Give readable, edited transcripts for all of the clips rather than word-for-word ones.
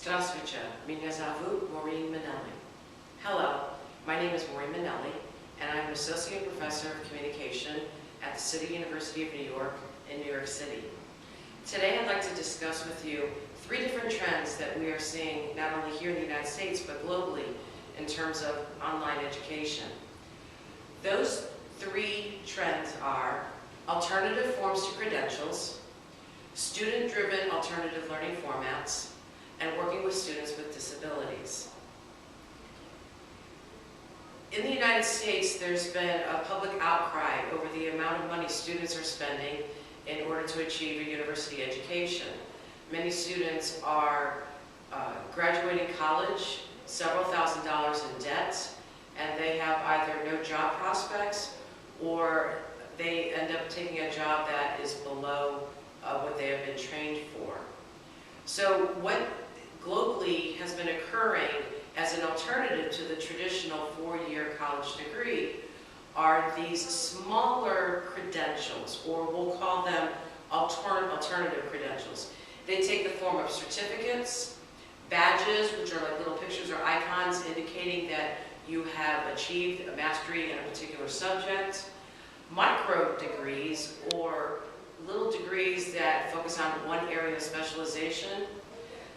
Здравствуйте, меня зовут Maureen Minnelli. Hello, my name is Maureen Minnelli, and I'm an Associate Professor of Communication at the City University of New York in New York City. Today I'd like to discuss with you 3 different trends that we are seeing not only here in the United States but globally in terms of online education. Those 3 trends are alternative forms to credentials, student-driven alternative learning formats, and working with students with disabilities. In the United States, there's been a public outcry over the amount of money students are spending in order to achieve a university education. Many students are graduating college, several $1,000s in debt, and they have either no job prospects or they end up taking a job that is below what they have been trained for. So what globally has been occurring as an alternative to the traditional 4-year college degree are these smaller credentials, or we'll call them alternative credentials. They take the form of certificates, badges, which are like little pictures or icons indicating that you have achieved a mastery in a particular subject, micro degrees, or little degrees that focus on one area of specialization.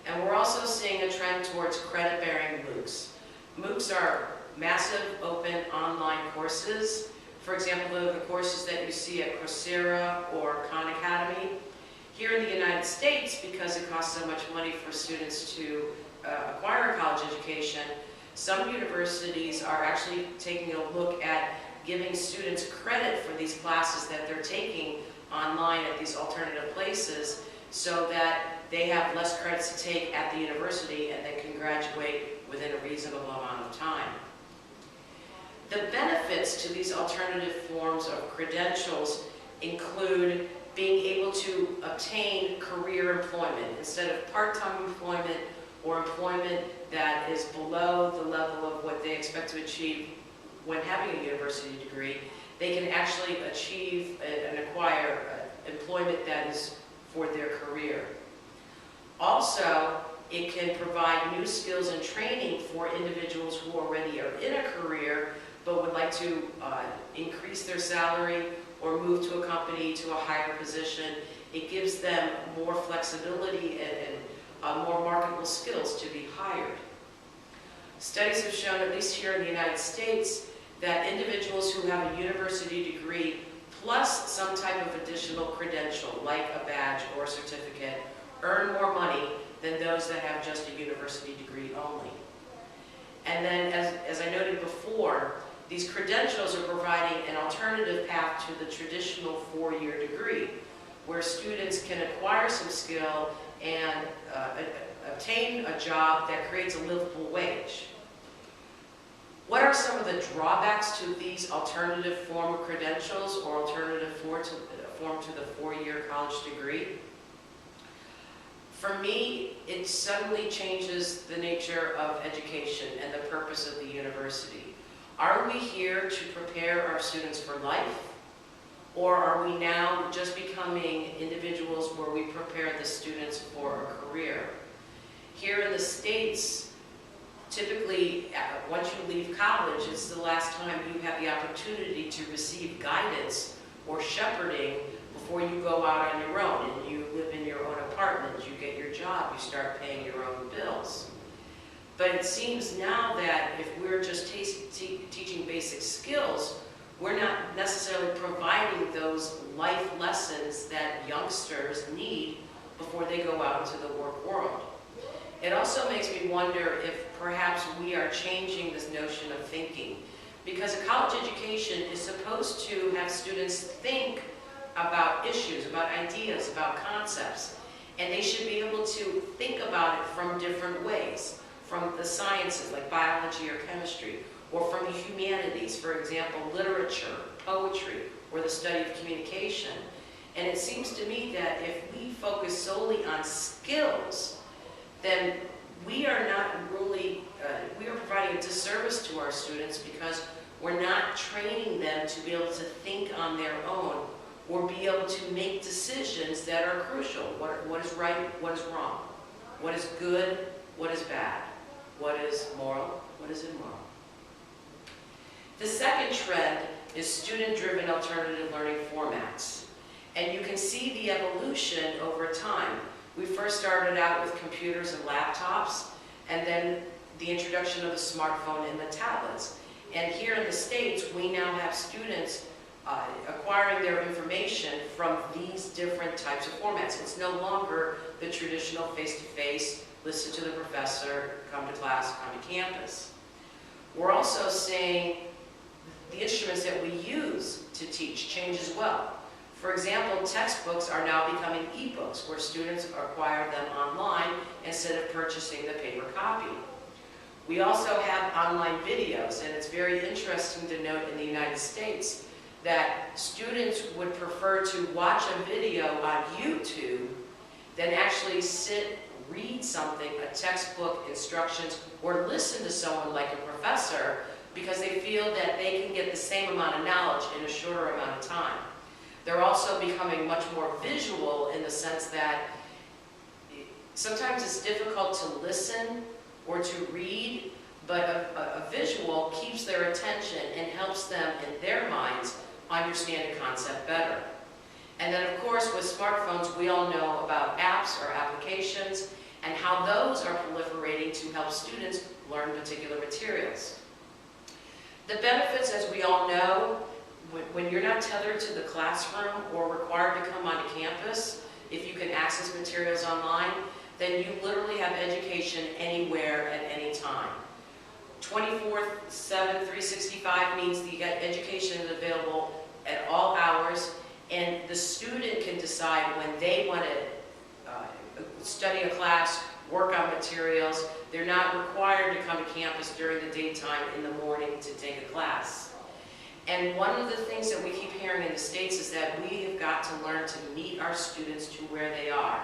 And we're also seeing a trend towards credit-bearing MOOCs. MOOCs are massive open online courses. For example, the courses that you see at Coursera or Khan Academy. Here in the United States, because it costs so much money for students to acquire a college education, some universities are actually taking a look at giving students credit for these classes that they're taking online at these alternative places so that they have less credits to take at the university and they can graduate within a reasonable amount of time. The benefits to these alternative forms of credentials include being able to obtain career employment instead of part-time employment or employment that is below the level of what they expect to achieve when having a university degree. They can actually achieve and acquire employment that is for their career. Also, it can provide new skills and training for individuals who already are in a career but would like to increase their salary or move to a company to a higher position. It gives them more flexibility and more marketable skills to be hired. Studies have shown, at least here in the United States, that individuals who have a university degree plus some type of additional credential, like a badge or a certificate, earn more money than those that have just a university degree only. And then, as I noted before, these credentials are providing an alternative path to the traditional 4-year degree, where students can acquire some skill and obtain a job that creates a livable wage. What are some of the drawbacks to these alternative form of credentials or alternative form to the 4-year college degree? For me, it suddenly changes the nature of education and the purpose of the university. Are we here to prepare our students for life? Or are we now just becoming individuals where we prepare the students for a career? Here in the States, typically, once you leave college, it's the last time you have the opportunity to receive guidance or shepherding before you go out on your own and you live in your own apartment, you get your job, you start paying your own bills. But it seems now that if we're just teaching basic skills, we're not necessarily providing those life lessons that youngsters need before they go out into the work world. It also makes me wonder if perhaps we are changing this notion of thinking, because a college education is supposed to have students think about issues, about ideas, about concepts, and they should be able to think about it from different ways, from the sciences like biology or chemistry, or from the humanities, for example, literature, poetry, or the study of communication. And it seems to me that if we focus solely on skills, then we are not really, we are providing a disservice to our students because we're not training them to be able to think on their own or be able to make decisions that are crucial. What is right, what is wrong, what is good, what is bad, what is moral, what is immoral. The second trend is student-driven alternative learning formats. And you can see the evolution over time. We first started out with computers and laptops, and then the introduction of the smartphone and the tablets. And here in the States, we now have students acquiring their information from these different types of formats. It's no longer the traditional face-to-face, listen to the professor, come to class, come to campus. We're also seeing the instruments that we use to teach change as well. For example, textbooks are now becoming e-books, where students acquire them online instead of purchasing the paper copy. We also have online videos, and it's very interesting to note in the United States that students would prefer to watch a video on YouTube than actually sit, read something, a textbook, instructions, or listen to someone like a professor, because they feel that they can get the same amount of knowledge in a shorter amount of time. They're also becoming much more visual in the sense that sometimes it's difficult to listen or to read, but a visual keeps their attention and helps them in their minds understand a concept better. And then of course with smartphones, we all know about apps or applications and how those are proliferating to help students learn particular materials. The benefits, as we all know, when you're not tethered to the classroom or required to come onto campus, if you can access materials online, then you literally have education anywhere at any time. 24/7, 365 means the education is available at all hours, and the student can decide when they want to study a class, work on materials. They're not required to come to campus during the daytime in the morning to take a class. And one of the things that we keep hearing in the States is that we have got to learn to meet our students to where they are,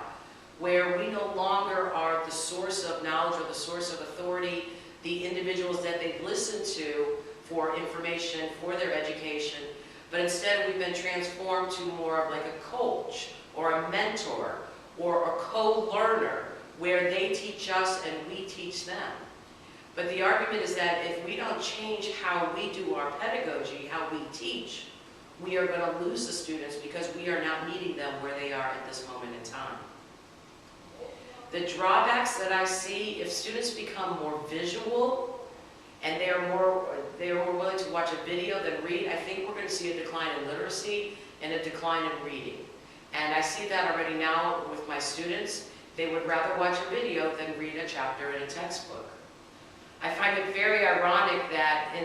where we no longer are the source of knowledge or the source of authority, the individuals that they've listened to for information, for their education, but instead we've been transformed to more of like a coach or a mentor or a co-learner, where they teach us and we teach them. But the argument is that if we don't change how we do our pedagogy, how we teach, we are going to lose the students because we are not meeting them where they are at this moment in time. The drawbacks that I see, if students become more visual and they are more willing to watch a video than read, I think we're going to see a decline in literacy and a decline in reading. And I see that already now with my students. They would rather watch a video than read a chapter in a textbook. I find it very ironic that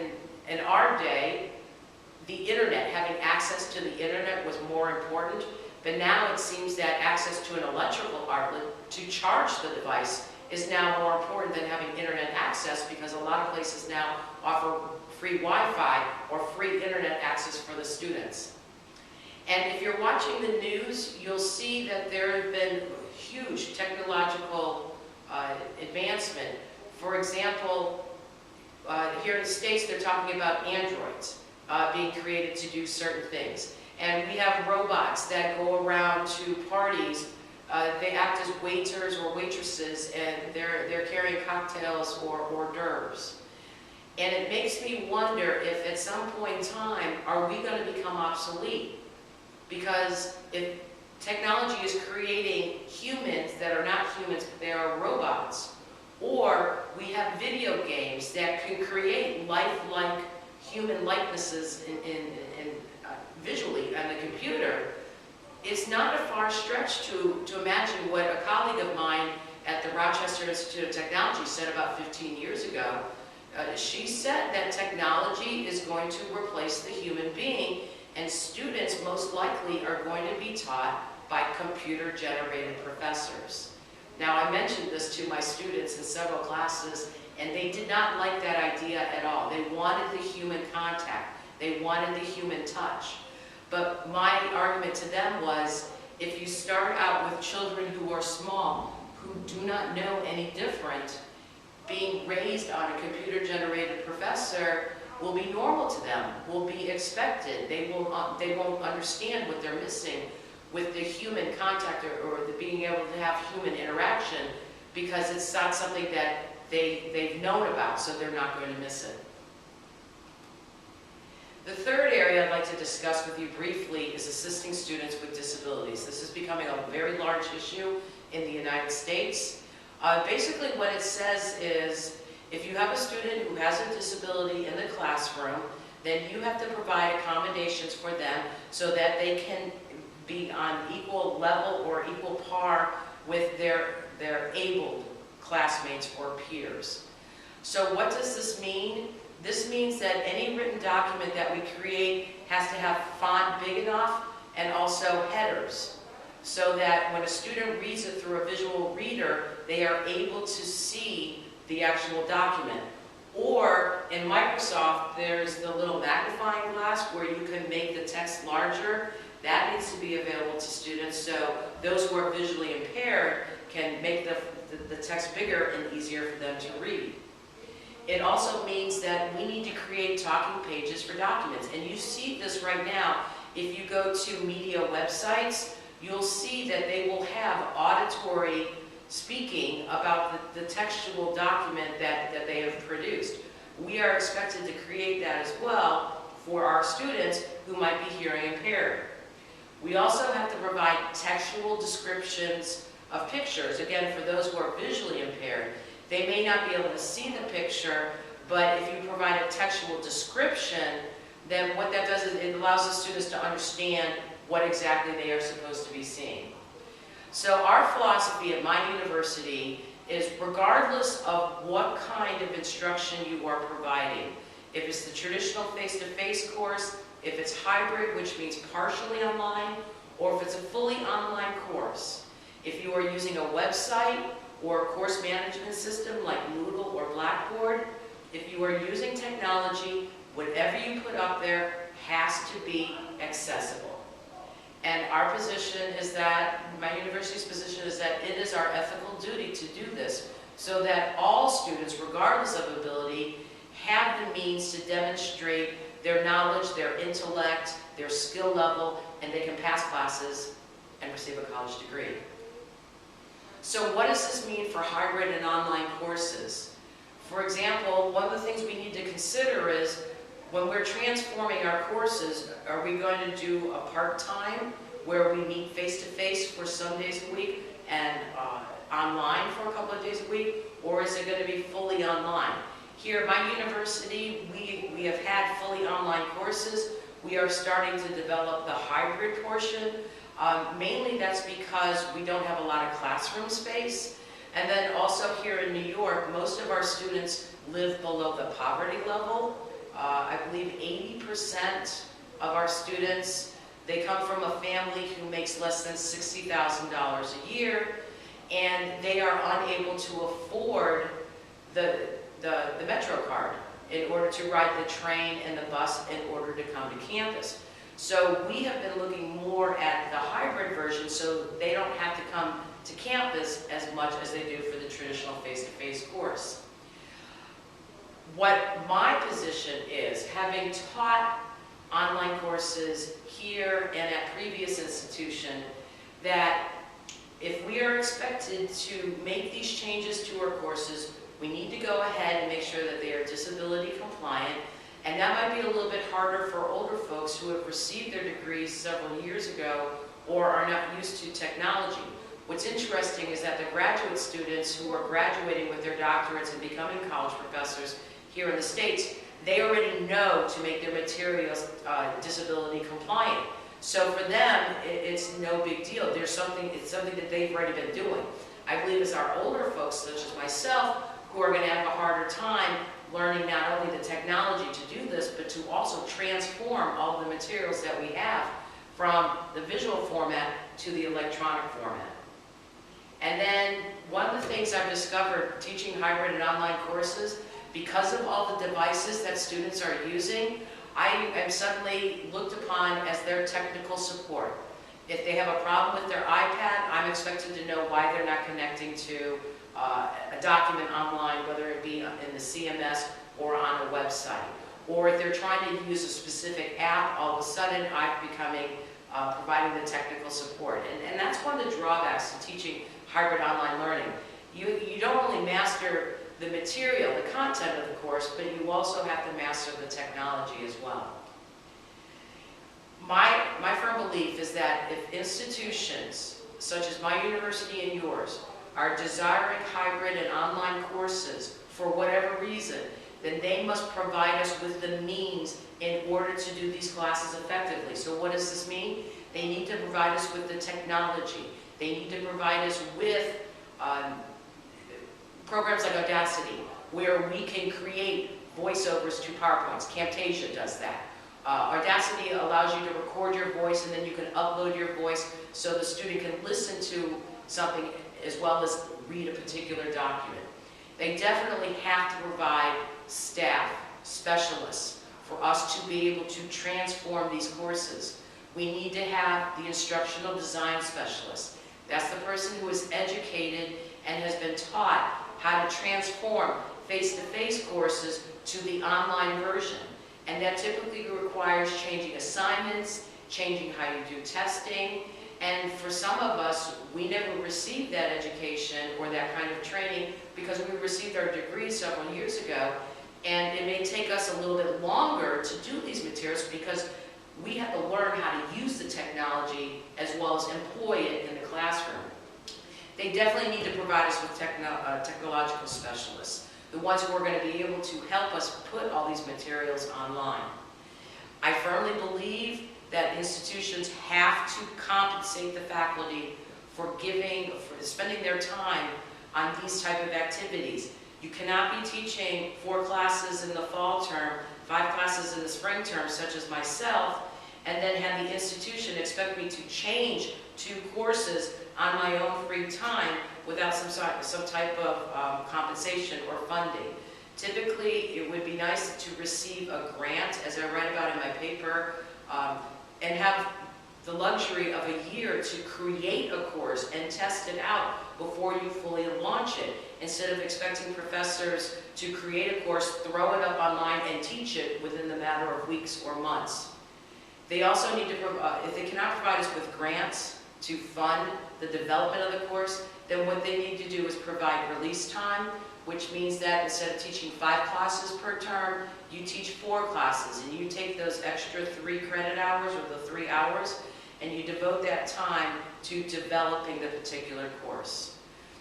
in our day, the internet, having access to the internet was more important, but now it seems that access to an electrical outlet to charge the device is now more important than having internet access, because a lot of places now offer free Wi-Fi or free internet access for the students. And if you're watching the news, you'll see that there have been huge technological advancement. For example, here in the States, they're talking about androids being created to do certain things. And we have robots that go around to parties. They act as waiters or waitresses, and they're carrying cocktails or hors d'oeuvres. And it makes me wonder if at some point in time, are we going to become obsolete? Because if technology is creating humans that are not humans, but they are robots, or we have video games that can create lifelike human likenesses visually on the computer, it's not a far stretch to imagine what a colleague of mine at the Rochester Institute of Technology said about 15 years ago. She said that technology is going to replace the human being, and students most likely are going to be taught by computer-generated professors. Now, I mentioned this to my students in several classes, and they did not like that idea at all. They wanted the human contact. They wanted the human touch. But my argument to them was, if you start out with children who are small, who do not know any different, being raised on a computer-generated professor will be normal to them, will be expected. They won't understand what they're missing with the human contact or the being able to have human interaction because it's not something that they've known about, so they're not going to miss it. The third area I'd like to discuss with you briefly is assisting students with disabilities. This is becoming a very large issue in the United States. Basically what it says is, if you have a student who has a disability in the classroom, then you have to provide accommodations for them so that they can be on equal level or equal par with their abled classmates or peers. So what does this mean? This means that any written document that we create has to have font big enough and also headers, so that when a student reads it through a visual reader, they are able to see the actual document. Or in Microsoft, there's the little magnifying glass where you can make the text larger. That needs to be available to students, so those who are visually impaired can make the text bigger and easier for them to read. It also means that we need to create talking pages for documents. And you see this right now. If you go to media websites, you'll see that they will have auditory speaking about the textual document that they have produced. We are expected to create that as well for our students who might be hearing impaired. We also have to provide textual descriptions of pictures. Again, for those who are visually impaired, they may not be able to see the picture, but if you provide a textual description, then what that does is it allows the students to understand what exactly they are supposed to be seeing. So our philosophy at my university is, regardless of what kind of instruction you are providing, if it's the traditional face-to-face course, if it's hybrid, which means partially online, or if it's a fully online course, if you are using a website or a course management system like Moodle or Blackboard, if you are using technology, whatever you put up there has to be accessible. And our position is that, my university's position is that it is our ethical duty to do this, so that all students, regardless of ability, have the means to demonstrate their knowledge, their intellect, their skill level, and they can pass classes and receive a college degree. So what does this mean for hybrid and online courses? For example, one of the things we need to consider is, when we're transforming our courses, are we going to do a part-time where we meet face-to-face for some days a week and online for a couple of days a week, or is it going to be fully online? Here at my university, we have had fully online courses. We are starting to develop the hybrid portion. Mainly that's because we don't have a lot of classroom space. And then also here in New York, most of our students live below the poverty level. I believe 80% of our students, they come from a family who makes less than $60,000 a year, and they are unable to afford the Metro card in order to ride the train and the bus in order to come to campus. So we have been looking more at the hybrid version so they don't have to come to campus as much as they do for the traditional face-to-face course. What my position is, having taught online courses here and at previous institutions, that if we are expected to make these changes to our courses, we need to go ahead and make sure that they are disability compliant. And that might be a little bit harder for older folks who have received their degrees several years ago or are not used to technology. What's interesting is that the graduate students who are graduating with their doctorates and becoming college professors here in the States, they already know to make their materials disability compliant. So for them, it's no big deal. It's something that they've already been doing. I believe it's our older folks, such as myself, who are going to have a harder time learning not only the technology to do this, but to also transform all the materials that we have from the visual format to the electronic format. And then one of the things I've discovered teaching hybrid and online courses, because of all the devices that students are using, I am suddenly looked upon as their technical support. If they have a problem with their iPad, I'm expected to know why they're not connecting to a document online, whether it be in the CMS or on a website. Or if they're trying to use a specific app, all of a sudden I'm providing the technical support. And that's one of the drawbacks to teaching hybrid online learning. You don't only master the material, the content of the course, but you also have to master the technology as well. My firm belief is that if institutions, such as my university and yours, are desiring hybrid and online courses for whatever reason, then they must provide us with the means in order to do these classes effectively. So what does this mean? They need to provide us with the technology. They need to provide us with programs like Audacity, where we can create voiceovers to PowerPoints. Camtasia does that. Audacity allows you to record your voice, and then you can upload your voice so the student can listen to something as well as read a particular document. They definitely have to provide staff, specialists, for us to be able to transform these courses. We need to have the instructional design specialist. That's the person who is educated and has been taught how to transform face-to-face courses to the online version. And that typically requires changing assignments, changing how you do testing, and for some of us, we never received that education or that kind of training because we received our degree several years ago, and it may take us a little bit longer to do these materials because we have to learn how to use the technology as well as employ it in the classroom. They definitely need to provide us with technological specialists, the ones who are going to be able to help us put all these materials online. I firmly believe that institutions have to compensate the faculty for spending their time on these type of activities. You cannot be teaching 4 classes in the fall term, 5 classes in the spring term, such as myself, and then have the institution expect me to change 2 courses on my own free time without some type of compensation or funding. Typically, it would be nice to receive a grant, as I read about in my paper, and have the luxury of a year to create a course and test it out before you fully launch it, instead of expecting professors to create a course, throw it up online, and teach it within the matter of weeks or months. They also need to, if they cannot provide us with grants to fund the development of the course, then what they need to do is provide release time, which means that instead of teaching 5 classes per term, you teach 4 classes, and you take those extra 3 credit hours or the 3 hours, and you devote that time to developing the particular course.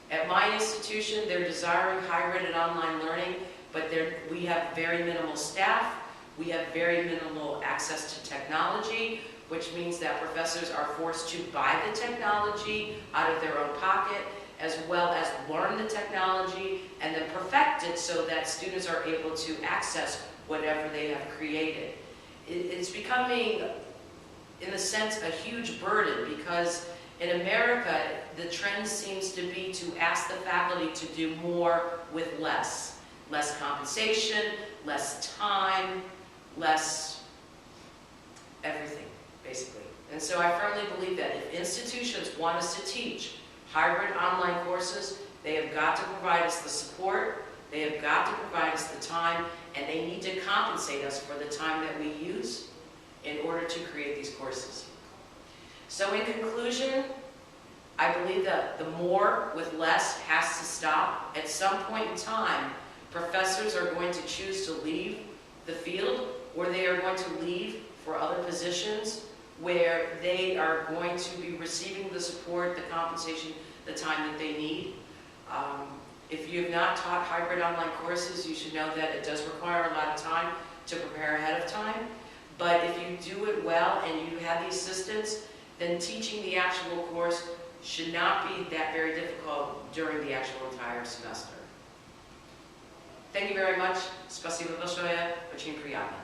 At my institution, they're desiring hybrid and online learning, but we have very minimal staff, we have very minimal access to technology, which means that professors are forced to buy the technology out of their own pocket, as well as learn the technology and then perfect it so that students are able to access whatever they have created. It's becoming, in a sense, a huge burden because in America, the trend seems to be to ask the faculty to do more with less. Less compensation, less time, less everything, basically. And so I firmly believe that if institutions want us to teach hybrid online courses, they have got to provide us the support, they have got to provide us the time, and they need to compensate us for the time that we use in order to create these courses. So in conclusion, I believe that the more with less has to stop. At some point in time, professors are going to choose to leave the field, or they are going to leave for other positions where they are going to be receiving the support, the compensation, the time that they need. If you have not taught hybrid online courses, you should know that it does require a lot of time to prepare ahead of time. But if you do it well and you have the assistance, then teaching the actual course should not be that very difficult during the actual entire semester. Thank you very much. Спасибо большое. Очень приятно.